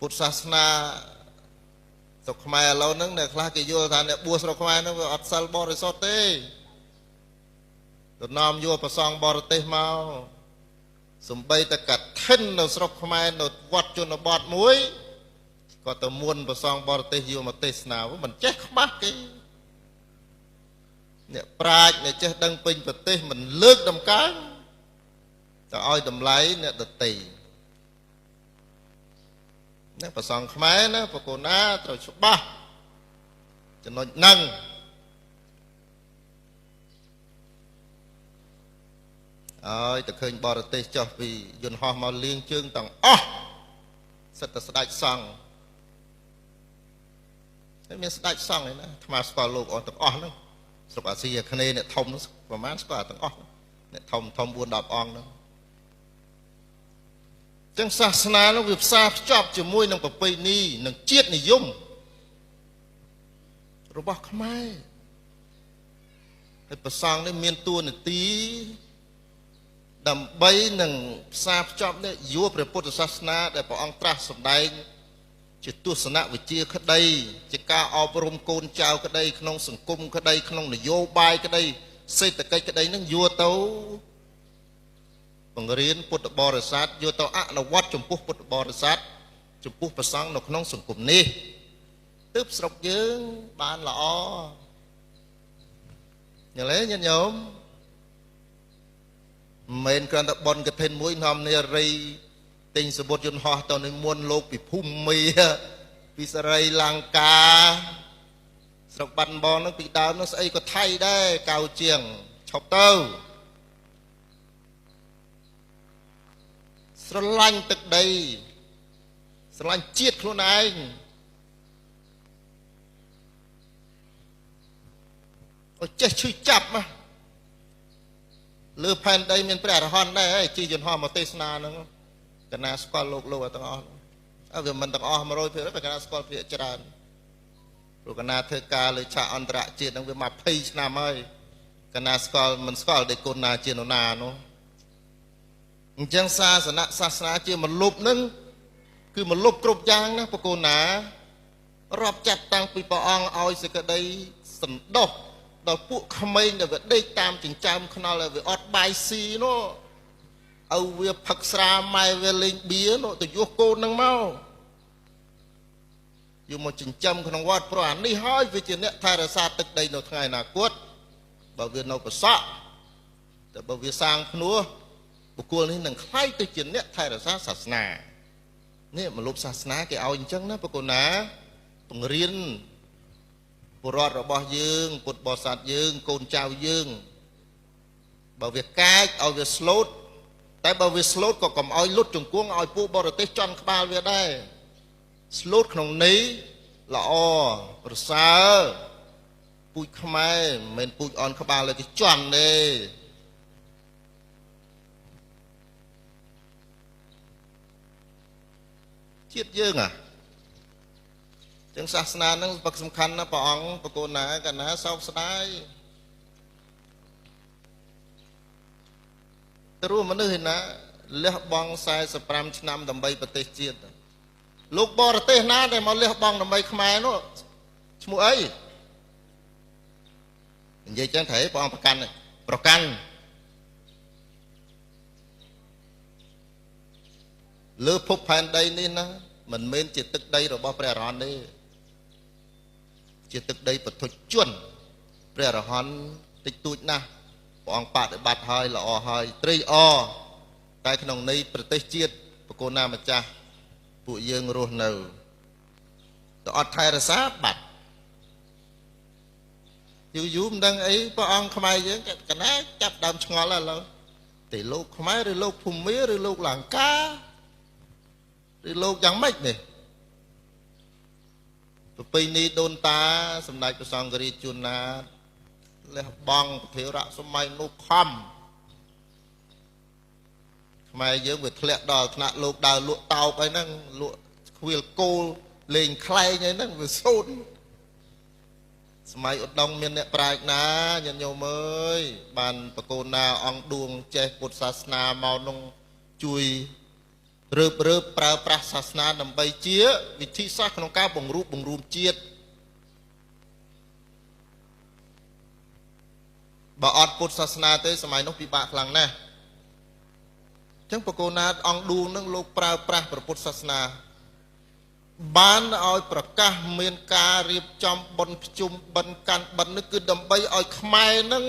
ពុទ្ធសាសនាស្រុកខ្មែរឥឡូវហ្នឹងអ្នកខ្លះគេយល់ថាអ្នកបួសស្រុកខ្មែរហ្នឹងវាអត់សិលបរិសុទ្ធទេទៅនាំយកប្រសងបរទេសមកសំបីតែកឋិននៅស្រុកខ្មែរនៅវត្តជនបទមួយក៏ទៅមុនប្រសងបរទេសយកមកទេសនាមិនចេះខ្មាស់គេអ្នកប្រាជ្ញអ្នកចេះដឹងពេញប្រទេសមិនលើកដំកើងទៅឲ្យតម្លៃអ្នកដទៃអ្នកប្រសងខ្មែរណាបកូនណាត្រូវច្បាស់ចំណុចហ្នឹងឲ្យទៅឃើញបរទេសចុះពីយន្តហោះមកលៀងជើងទាំងអស់សិតតែស្ដេចសង្ឃហើយមានស្ដេចសង្ឃឯណាអាត្មាស្គាល់លោកអស់ទាំងអស់ហ្នឹងស្រុកអាស៊ីអាគ្នេយ៍អ្នកធំប្រហែលស្គាល់ទាំងអស់អ្នកធំ4-10អង្គហ្នឹងចឹងសាសនានោះវាផ្សារភ្ជាប់ជាមួយនឹងប្រពៃណីនិងជាតិនិយមរបស់ខ្មែរហើយប្រសងនេះមានតួនាទីដើម្បីនឹងផ្សារភ្ជាប់នេះយកព្រះពុទ្ធសាសនាដែលព្រះអង្គត្រាស់សម្ដែងជាទស្សនវិជ្ជាក្តីជាការអប់រំកូនចៅក្តីក្នុងសង្គមក្តីក្នុងនយោបាយក្តីសេដ្ឋកិច្ចក្តីនឹងយកទៅបង្រៀនពុទ្ធបរិស័ទយកទៅអនុវត្តចំពោះពុទ្ធបរិស័ទចំពោះព្រះសង្ឃនៅក្នុងសង្គមនេះទើបស្រុកយើងបានល្អញ៉ឹងទេញាតិញោមមិនគ្រាន់តែបនកឋិនមួយនាំនារីទិញសមុទ្រយន្តហោះទៅនៅមុនលោកពិភពមីពីសរីលង្កាស្រុកបាត់ដំបងនោះពីដើមនោះស្អីក៏ថៃដែរកៅជាងឈប់ទៅស្រឡាញ់ទឹកដីស្រឡាញ់ជាតិខ្លួនឯងអត់ចេះឈឺចាប់ណាលើផែនដីមានព្រះអរហន្តដែរជិះយន្តហោះមកទេសនាហ្នឹងកណាស្គាល់លោកទាំងអស់វាមិនទាំងអស់ 100% តែកណាស្គាល់ភាគច្រើនព្រោះកណាធ្វើការលើឆាកអន្តរជាតិហ្នឹងវា20ឆ្នាំហើយកណាស្គាល់មិនស្គាល់ដេគុណណាជានរណានោះអញ្ចឹងសាសនាជាមលុបហ្នឹងគឺមលុបគ្រប់យ៉ាងណាបកូនណារាប់ចាប់តាំងពីព្រះអង្គឲ្យសេចក្តីសន្តោសដល់ពួកក្មេងដែលវាដេកតាមចិញ្ចើមខ្នល់ហើយវាអត់បាយស៊ីនោះឲ្យវាផឹកស្រាម៉ែវាលេងបៀនោះទៅយកកូននឹងមកយកមកចិញ្ចឹមក្នុងវត្តព្រោះអានេះហើយវាជាអ្នកថែរក្សាទឹកដីនៅថ្ងៃអនាគតបើវានៅប្រសក់តែបើវាសាងភ្នួសបុគ្គលនេះនឹងខ្លាយទៅជាអ្នកថែរក្សាសាសនានេះមលុបសាសនាគេឲ្យអញ្ចឹងណាប្រគុណណាបង្រៀនពលរដ្ឋរបស់យើងពុទ្ធបរិស័ទយើងកូនចៅយើងបើវាកាចឲ្យវាស្លូតតែបើវាស្លូតក៏កុំឲ្យលុតជង្គង់ឲ្យពួកបរទេសជន់ក្បាលវាដែរស្លូតក្នុងនេះល្អប្រសើរពូជខ្មែរមិនមែនពូជអនក្បាលលើគេជន់ទេជាតិយើងចឹងសាសនាហ្នឹងសំខាន់ណាស់ព្រះអង្គបកូនណាកណាសោកស្ដាយទៅរួមមនុស្សឯណាលះបង់45ឆ្នាំដើម្បីប្រទេសជាតិលោកបរទេសណាដែលមកលះបង់ដើម្បីខ្មែរនោះឈ្មោះអីនិយាយចឹងត្រូវព្រះអង្គប្រកាន់លើភពផែនដីនេះណាមិនមែនជាទឹកដីរបស់ព្រះអរហន្តទេជាទឹកដីបទុជនព្រះអរហន្តតិចតួចណាស់ព្រះអង្គបដិបត្តិហើយល្អហើយត្រេកអរតែក្នុងន័យប្រទេសជាតិបកូនណាម្ចាស់ពួកយើងរស់នៅទៅអត់ថែរក្សាបាត់យូរមិនដឹងអីព្រះអង្គខ្មែរយើងកណាចាប់ដើមឆ្ងល់ឥឡូវតែលោកខ្មែរឬលោកភូមាឬលោកលង្កាឬលោកយ៉ាងម៉េចនេះប្រពៃណីដូនតាសម្ដេចព្រះសង្ឃរាជជួនណាលះបង់ពធារៈសម័យនោះខំខ្មែរយើងវាធ្លាក់ដល់ថ្នាក់លោកដើរលក់តោបអីហ្នឹងលក់ខ្វៀលគោលលេងខ្លែងអីហ្នឹងវាសូន្យសម័យឧត្តមមានអ្នកប្រាជ្ញណាញាតិញោមអើយបានបកូនណាអង្គឌួងចេះពុទ្ធសាសនាមកនោះជួយ រើប្រើប្រាស់សាសនាដើម្បីជាវិធីសាស្ត្រក្នុងការបង្រួមជាតិបើអត់ពុទ្ធសាសនាទេសម័យនោះពិបាកខ្លាំងណាស់អញ្ចឹងបកគោណាតអង្គឌួងនឹងលោកប្រើប្រាស់ព្រះពុទ្ធសាសនាបានឲ្យប្រកាសមានការរៀបចំបុណ្យភ្ជុំបិណ្ឌកាន់បិណ្ឌនេះគឺដើម្បីឲ្យខ្មែរនឹង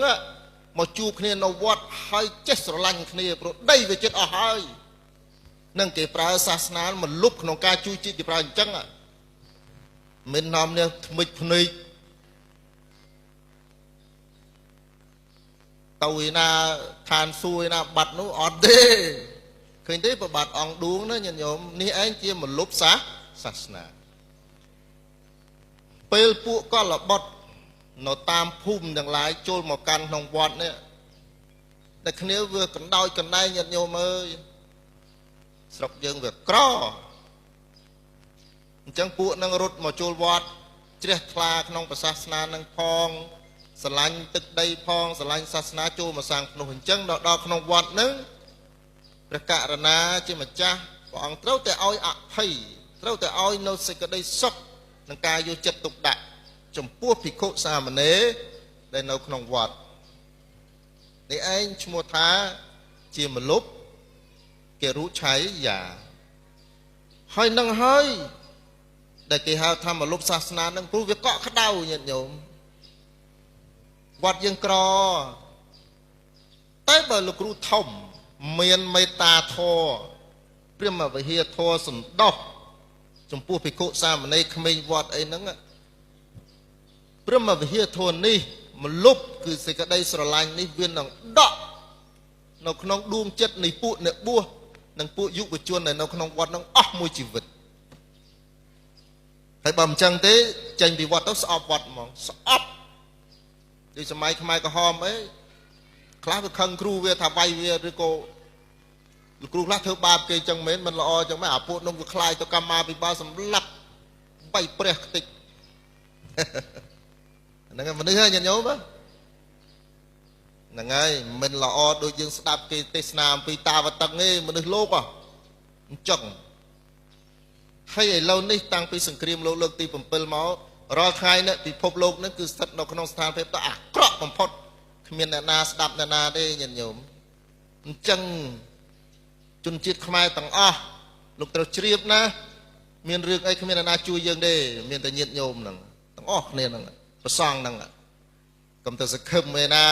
មកជួបគ្នានៅវត្តហើយចេះស្រឡាញ់គ្នាព្រោះដីវាចិត្តអស់ហើយនឹងគេប្រើសាសនាមកលុបក្នុងការជួយជាតិគេប្រើអញ្ចឹងមិននាំនេះថ្មិចភ្នែកទៅឯណាឋានសួគ៌ឯណាបាត់នោះអត់ទេឃើញទេប្របាទអង្គឌួងណាញាតិញោមនេះឯងជាមលុបសាសនាពេលពួកកលបុត្រនៅតាមភូមិទាំងឡាយចូលមកកាន់ក្នុងវត្តនេះតែគ្នាវាកណ្ដោចកណ្ដែងញាតិញោមអើយស្រុកយើងវាក្រអញ្ចឹងពួកនឹងរត់មកចូលវត្តជ្រះថ្លាក្នុងប្រសាសនានឹងផងស្រឡាញ់ទឹកដីផងស្រឡាញ់សាសនាចូលមកសាងភ្នោះអញ្ចឹងដល់ក្នុងវត្តនឹងព្រះករុណាជាម្ចាស់ព្រះអង្គត្រូវតែឲ្យអភ័យត្រូវតែឲ្យនៅសេចក្តីសុខនឹងការយកចិត្តទុកដាក់ចំពោះភិក្ខុសាមណេរដែលនៅក្នុងវត្តនេះឯងឈ្មោះថាជាមលុបគេរូឆៃយ៉ាហើយនឹងហើយដែលគេហៅថាមលុបសាសនានឹងព្រោះវាកក់ក្ដៅញាតិញោមវត្តយើងក្រតែបើលោកគ្រូធំមានមេត្តាធម៌ព្រាហ្មវិហារធម៌សន្តោសចំពោះភិក្ខុសាមណេរក្មេងវត្តអីហ្នឹងព្រាហ្មវិហារធម៌នេះមលុបគឺសេចក្តីស្រឡាញ់នេះវានឹងដកនៅក្នុងដួងចិត្តនៃពួកអ្នកបួសនិងពួកយុវជនដែលនៅក្នុងវត្តហ្នឹងអស់មួយជីវិតហើយបើមិនចឹងទេចេញពីវត្តទៅស្អប់វត្តហ្មងស្អប់ដូចសម័យខ្មែរក្រហមអីខ្លះវាខឹងគ្រូវាថាវាយវាឬក៏លោកគ្រូខ្លះធ្វើបាបគេចឹងមែនមិនល្អចឹងមែនអាពួកនោះវាខ្លាយទៅកម្មាភិបាលសម្លាប់បៃព្រះខ្ទេចហ្នឹងហើយមនុស្សហ្នឹងញាតិញោមហ្នឹងហើយមិនល្អដូចយើងស្ដាប់គេទេសនាអំពីតាវតឹងទេមនុស្សលោកអញ្ចឹងហើយឥឡូវនេះតាំងពីសង្គ្រាមលោកលើកទី7មករាល់ថ្ងៃនេះពិភពលោកនេះគឺស្ថិតនៅក្នុងស្ថានភាពដ៏អាក្រក់បំផុតគ្មានអ្នកណាស្ដាប់អ្នកណាទេញាតិញោមអញ្ចឹងជនជាតិខ្មែរទាំងអស់លោកត្រូវជ្រាបណាមានរឿងអីគ្មានអ្នកណាជួយយើងទេមានតែញាតិញោមហ្នឹងទាំងអស់គ្នាហ្នឹងប្រសងហ្នឹងកុំទៅសង្ឃឹមឯណា